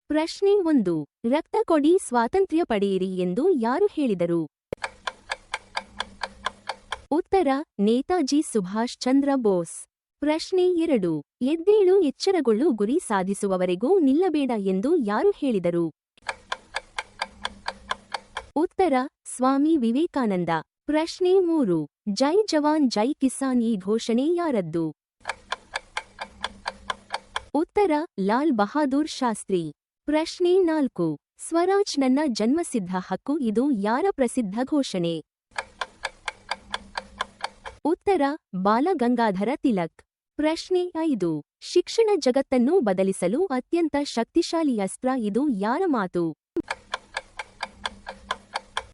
ಪ್ರಶ್ನೆ 1. ರಕ್ತ ಕೊಡಿ ಸ್ವಾತಂತ್ರ್ಯ ಪಡೆಯಿರಿ ಎಂದು ಯಾರು ಹೇಳಿದರು? ಉತ್ತರ: ನೇತಾಜಿ ಸುಭಾಷ್ ಚಂದ್ರ ಬೋಸ್. ಪ್ರಶ್ನೆ 2. ಎದ್ದೇಳು ಎಚ್ಚರಗೊಳ್ಳು ಗುರಿ ಸಾಧಿಸುವವರೆಗೂ ನಿಲ್ಲಬೇಡ ಎಂದು ಯಾರು ಹೇಳಿದರು? ಉತ್ತರ: ಸ್ವಾಮಿ ವಿವೇಕಾನಂದ. ಪ್ರಶ್ನೆ 3. ಜೈ ಜವಾನ್ ಜೈ ಕಿಸಾನ್ ಈ ಘೋಷಣೆ ಯಾರದ್ದು? ಉತ್ತರ: ಲಾಲ್ ಬಹಾದೂರ್ ಶಾಸ್ತ್ರಿ. ಪ್ರಶ್ನೆ 4. ಸ್ವರಾಜ್ ನನ್ನ ಜನ್ಮಸಿದ್ಧ ಹಕ್ಕು ಇದು ಯಾರ ಪ್ರಸಿದ್ಧ ಘೋಷಣೆ? ಉತ್ತರ: ಬಾಲಗಂಗಾಧರ ತಿಲಕ್. ಪ್ರಶ್ನೆ 5. ಶಿಕ್ಷಣ ಜಗತ್ತನ್ನು ಬದಲಿಸಲು ಅತ್ಯಂತ ಶಕ್ತಿಶಾಲಿ ಅಸ್ತ್ರ ಇದು ಯಾರ ಮಾತು?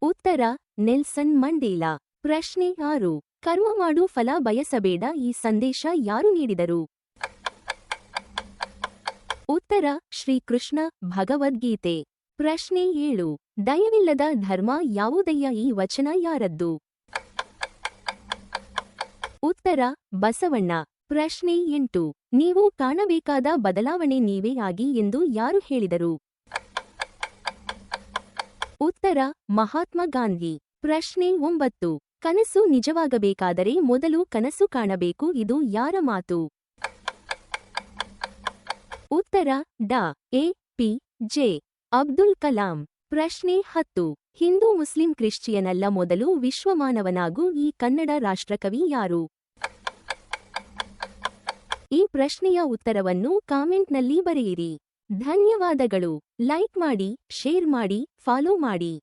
ಉತ್ತರ: ನೆಲ್ಸನ್ ಮಂಡೇಲಾ. ಪ್ರಶ್ನೆ 6. ಕರ್ಮ ಮಾಡು ಫಲ ಬಯಸಬೇಡ ಈ ಸಂದೇಶ ಯಾರು ನೀಡಿದರು? ಉತ್ತರ: ಶ್ರೀಕೃಷ್ಣ ಭಗವದ್ಗೀತೆ. ಪ್ರಶ್ನೆ 7. ದಯವಿಲ್ಲದ ಧರ್ಮ ಯಾವುದಯ್ಯ ಈ ವಚನ ಯಾರದ್ದು? ಉತ್ತರ: ಬಸವಣ್ಣ. ಪ್ರಶ್ನೆ 8. ನೀವು ಕಾಣಬೇಕಾದ ಬದಲಾವಣೆ ನೀವೇ ಆಗಿ ಎಂದು ಯಾರು ಹೇಳಿದರು? ಉತ್ತರ: ಮಹಾತ್ಮ ಗಾಂಧಿ. ಪ್ರಶ್ನೆ 9. ಕನಸು ನಿಜವಾಗಬೇಕಾದರೆ ಮೊದಲು ಕನಸು ಕಾಣಬೇಕು ಇದು ಯಾರ ಮಾತು? ಉತ್ತರ: ಡಾ. A. P. J. Abdul Kalam. ಪ್ರಶ್ನೆ 10. ಹಿಂದೂ ಮುಸ್ಲಿಂ ಕ್ರಿಶ್ಚಿಯನಲ್ಲ ಮೊದಲು ವಿಶ್ವಮಾನವನಾಗು ಈ ಕನ್ನಡ ರಾಷ್ಟ್ರಕವಿ ಯಾರು? ಈ ಪ್ರಶ್ನೆಯ ಉತ್ತರವನ್ನು ಕಾಮೆಂಟ್ನಲ್ಲಿ ಬರೆಯಿರಿ. ಧನ್ಯವಾದಗಳು. ಲೈಕ್ ಮಾಡಿ, ಶೇರ್ ಮಾಡಿ, ಫಾಲೋ ಮಾಡಿ.